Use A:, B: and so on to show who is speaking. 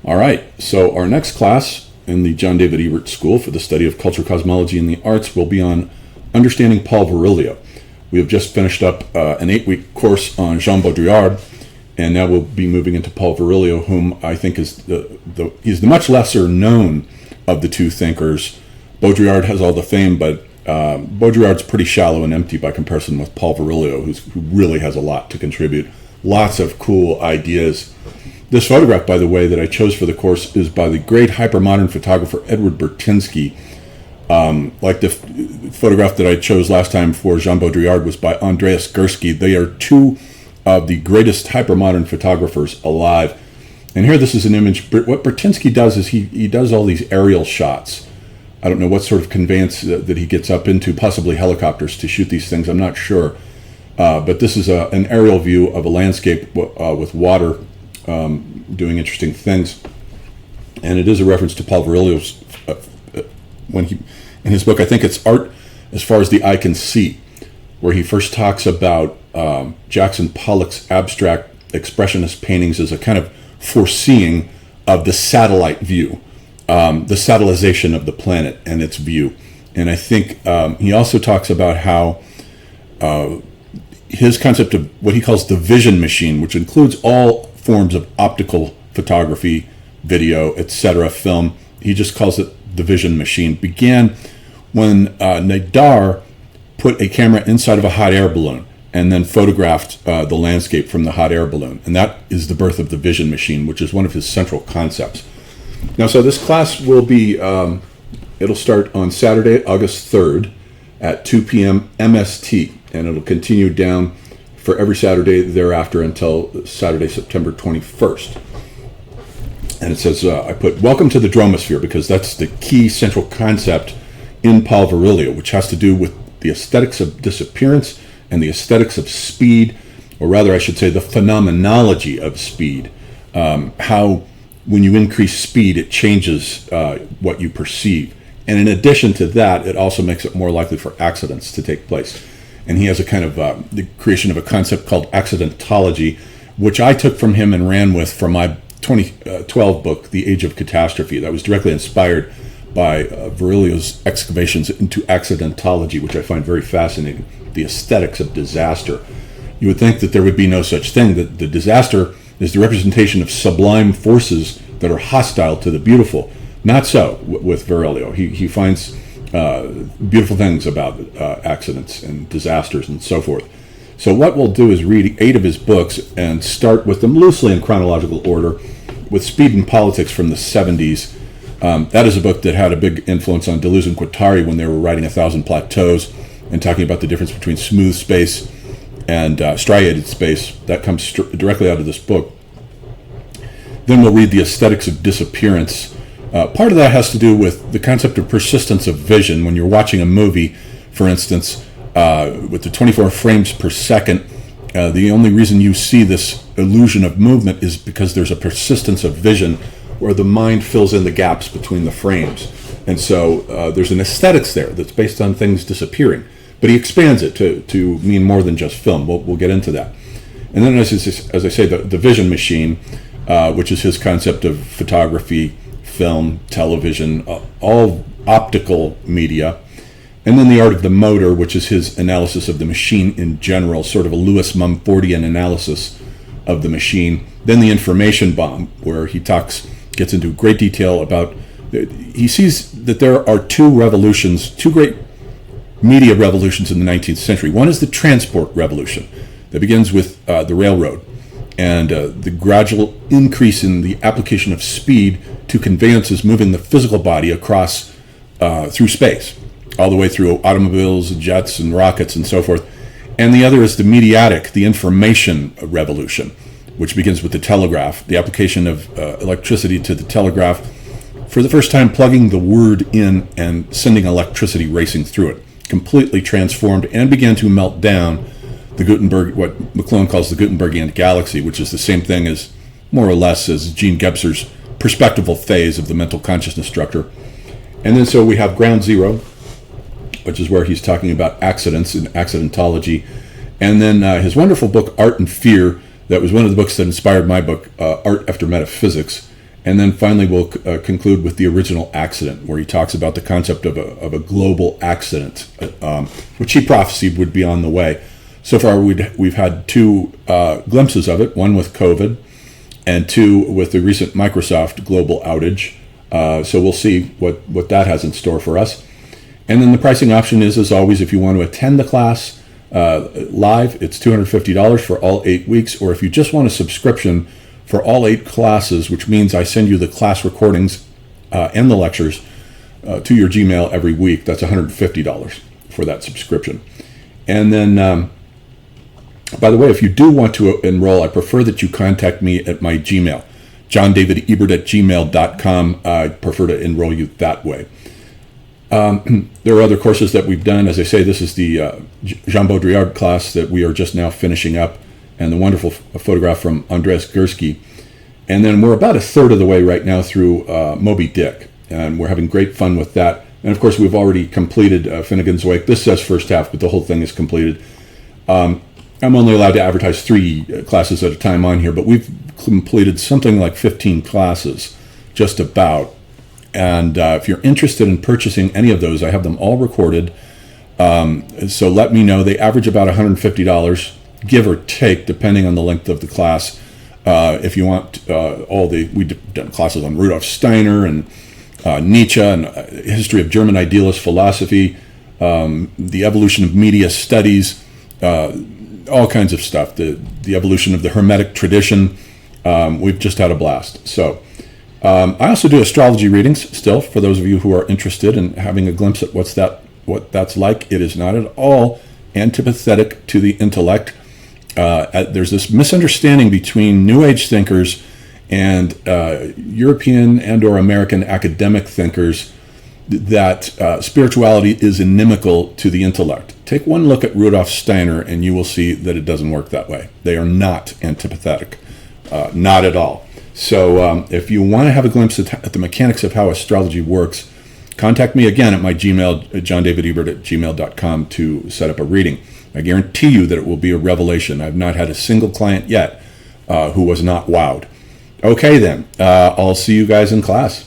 A: All right, so our next class in the John David Ebert School for the Study of Culture, Cosmology, and the Arts will be on understanding Paul Virilio. We have just finished up an 8-week course on Jean Baudrillard, and now we'll be moving into Paul Virilio, whom I think is he's the much lesser known of the two thinkers. Baudrillard has all the fame, but Baudrillard's pretty shallow and empty by comparison with Paul Virilio, who really has a lot to contribute. Lots of cool ideas. This photograph, by the way, that I chose for the course is by the great hypermodern photographer Edward Bertinsky. Like the photograph that I chose last time for Jean Baudrillard was by Andreas Gursky. They are two of the greatest hypermodern photographers alive. And here this is an image. What Bertinsky does is he does all these aerial shots. I don't know what sort of conveyance that he gets up into, possibly helicopters to shoot these things, I'm not sure. But this is an aerial view of a landscape with water doing interesting things. And it is a reference to Paul Virilio's, in his book, I think it's Art as Far as the Eye Can See, where he first talks about Jackson Pollock's abstract expressionist paintings as a kind of foreseeing of the satellite view, the satellization of the planet and its view. And I think he also talks about how his concept of what he calls the vision machine, which includes all forms of optical photography, video, etc., film, he just calls it the vision machine, began when Nadar put a camera inside of a hot air balloon and then photographed the landscape from the hot air balloon. And that is the birth of the vision machine, which is one of his central concepts. Now, so this class will be, it'll start on Saturday, August 3rd at 2 p.m. MST, and it'll continue down for every Saturday thereafter until Saturday, September 21st. And it says, I put, welcome to the dromosphere, because that's the key central concept in Paul Virilio, which has to do with the aesthetics of disappearance and the aesthetics of speed, or rather I should say the phenomenology of speed. How when you increase speed, it changes what you perceive. And in addition to that, it also makes it more likely for accidents to take place. And he has a kind of the creation of a concept called accidentology, which I took from him and ran with from my 2012 book, The Age of Catastrophe. That was directly inspired by Virilio's excavations into accidentology, which I find very fascinating, the aesthetics of disaster. You would think that there would be no such thing, that the disaster is the representation of sublime forces that are hostile to the beautiful. Not so with Virilio. He finds beautiful things about accidents and disasters and so forth. So what we'll do is read 8 of his books and start with them loosely in chronological order with Speed and Politics from the 70s. That is a book that had a big influence on Deleuze and Guattari when they were writing 1,000 Plateaus and talking about the difference between smooth space and striated space. That comes directly out of this book. Then we'll read The Aesthetics of Disappearance. Part of that has to do with the concept of persistence of vision. When you're watching a movie, for instance, with the 24 frames per second, the only reason you see this illusion of movement is because there's a persistence of vision where the mind fills in the gaps between the frames. And so there's an aesthetics there that's based on things disappearing. But he expands it to mean more than just film. We'll get into that. And then, as I say, the vision machine, which is his concept of photography, film, television, all optical media. And then the art of the motor, which is his analysis of the machine in general, sort of a Lewis Mumfordian analysis of the machine. Then the information bomb, where he gets into great detail about, he sees that there are two great media revolutions in the 19th century. One is the transport revolution that begins with the railroad and the gradual increase in the application of speed to conveyances moving the physical body across through space, all the way through automobiles, jets, and rockets, and so forth. And the other is the mediatic, the information revolution, which begins with the telegraph, the application of electricity to the telegraph, for the first time plugging the word in and sending electricity racing through it, completely transformed and began to melt down the Gutenberg, what McClone calls the Gutenbergian galaxy, which is the same thing as, more or less, as Gene Gebser's perspectival phase of the mental consciousness structure. And then so we have Ground Zero, which is where he's talking about accidents and accidentology. And then his wonderful book, Art and Fear, that was one of the books that inspired my book, Art After Metaphysics. And then finally, we'll conclude with the original accident, where he talks about the concept of a global accident, which he prophesied would be on the way. So far, we've had two glimpses of it, one with COVID and two with the recent Microsoft global outage. So we'll see what that has in store for us. And then the pricing option is, as always, if you want to attend the class live, it's $250 for all 8 weeks, or if you just want a subscription for all 8 classes, which means I send you the class recordings and the lectures to your Gmail every week, that's $150 for that subscription. And then, by the way, if you do want to enroll, I prefer that you contact me at my Gmail, johndavidebert@gmail.com. I prefer to enroll you that way. There are other courses that we've done. As I say, this is the Jean Baudrillard class that we are just now finishing up, and the wonderful photograph from Andres Gursky. And then we're about a third of the way right now through Moby Dick, and we're having great fun with that. And of course, we've already completed Finnegan's Wake. This says first half, but the whole thing is completed. I'm only allowed to advertise 3 classes at a time on here, but we've completed something like 15 classes, just about. And if you're interested in purchasing any of those, I have them all recorded. So let me know. They average about $150, give or take, depending on the length of the class. If you want we've done classes on Rudolf Steiner and Nietzsche and history of German idealist philosophy, the evolution of media studies, all kinds of stuff, the evolution of the Hermetic tradition. We've just had a blast. So I also do astrology readings still, for those of you who are interested in having a glimpse at what that's like. It is not at all antipathetic to the intellect. There's this misunderstanding between New Age thinkers and European and or American academic thinkers that spirituality is inimical to the intellect. Take one look at Rudolf Steiner and you will see that it doesn't work that way. They are not antipathetic, not at all. So if you want to have a glimpse at the mechanics of how astrology works, contact me again at my Gmail, johndavidebert@gmail.com, to set up a reading. I guarantee you that it will be a revelation. I've not had a single client yet who was not wowed. Okay then, I'll see you guys in class.